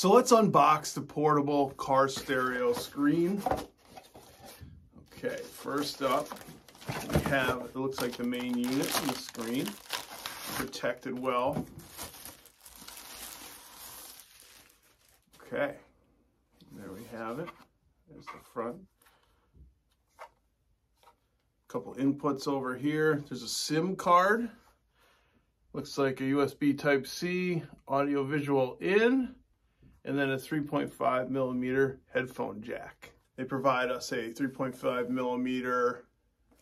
So let's unbox the portable car stereo screen. Okay, first up, we have, it looks like the main unit on the screen, protected well. Okay, there we have it. There's the front. A couple inputs over here. There's a SIM card. Looks like a USB Type-C, audio visual in, and then a 3.5 millimeter headphone jack. They provide us a 3.5 millimeter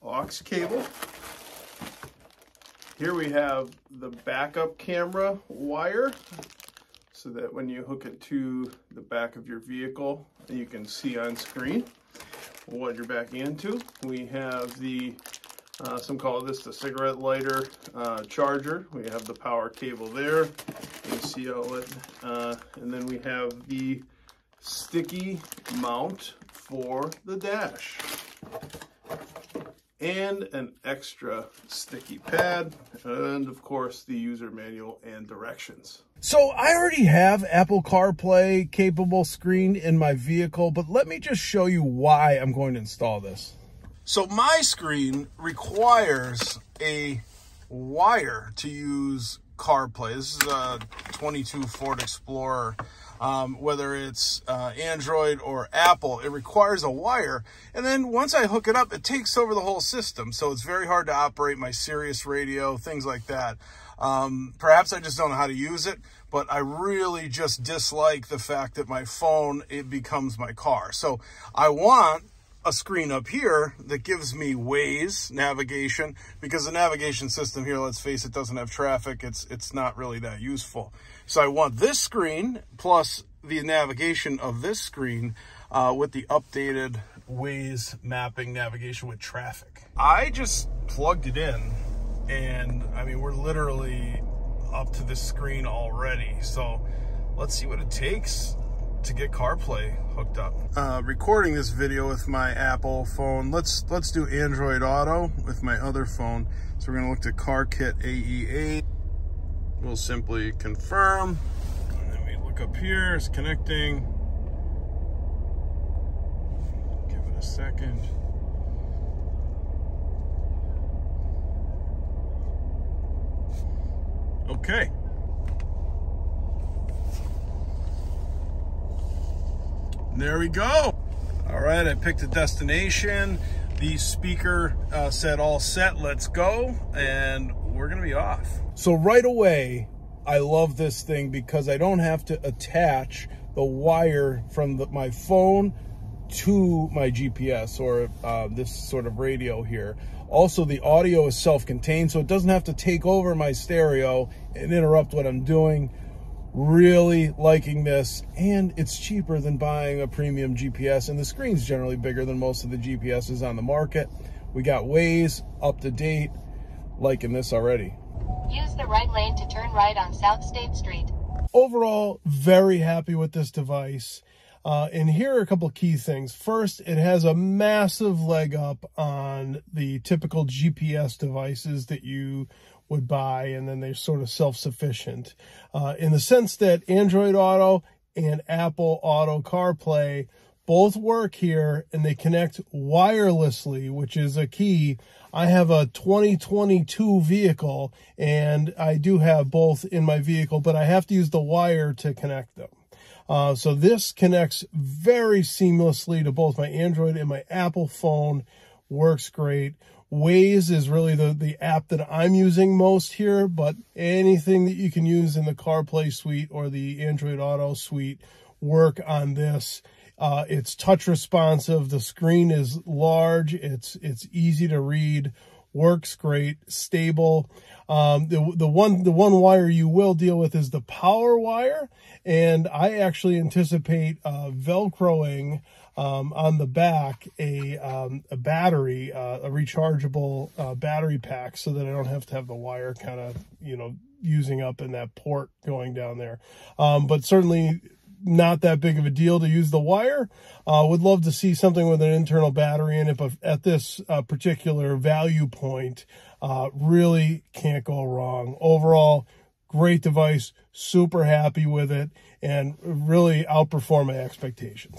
AUX cable. Here we have the backup camera wire, so that when you hook it to the back of your vehicle, you can see on screen what you're backing into. We have the, some call this the cigarette lighter charger. We have the power cable there, AC outlet, and then we have the sticky mount for the dash. And an extra sticky pad, and of course the user manual and directions. So I already have Apple CarPlay capable screen in my vehicle, but let me just show you why I'm going to install this. So my screen requires a wire to use CarPlay. This is a 22 Ford Explorer. Whether it's Android or Apple, it requires a wire. And then once I hook it up, it takes over the whole system. So it's very hard to operate my Sirius radio, things like that. Perhaps I just don't know how to use it, but I really just dislike the fact that my phone, it becomes my car. So I want a screen up here that gives me Waze navigation, because the navigation system here, let's face it, doesn't have traffic. It's not really that useful. So I want this screen plus the navigation of this screen with the updated Waze mapping navigation with traffic. I just plugged it in, and I mean, we're literally up to this screen already. So let's see what it takes to get CarPlay hooked up. Recording this video with my Apple phone. Let's do Android Auto with my other phone. So we're gonna look to CarKit AE8. We'll simply confirm, and then we look up here, it's connecting. Give it a second. Okay. There we go. All right, I picked a destination. The speaker said all set, let's go, and we're gonna be off. So right away, I love this thing because I don't have to attach the wire from my phone to my GPS or this sort of radio here. Also, the audio is self-contained, so it doesn't have to take over my stereo and interrupt what I'm doing. Really liking this, and it's cheaper than buying a premium GPS, and the screen's generally bigger than most of the GPSs on the market. We got Waze, up to date, liking this already. Use the right lane to turn right on South State Street. Overall, very happy with this device. And here are a couple key things. First, it has a massive leg up on the typical GPS devices that you would buy, and then they're sort of self-sufficient in the sense that Android Auto and Apple Auto CarPlay both work here, and they connect wirelessly, which is a key. I have a 2022 vehicle, and I do have both in my vehicle, but I have to use the wire to connect them. So this connects very seamlessly to both my Android and my Apple phone. Works great. Waze is really the app that I'm using most here, but anything that you can use in the CarPlay suite or the Android Auto suite work on this. It's touch responsive. The screen is large. It's easy to read. Works great. Stable. The one wire you will deal with is the power wire, and I actually anticipate Velcroing on the back a battery, a rechargeable battery pack, so that I don't have to have the wire kind of, using up in that port going down there. But certainly not that big of a deal to use the wire. Would love to see something with an internal battery in it, but at this particular value point, really can't go wrong. Overall, Great device, super happy with it, and really outperform my expectations.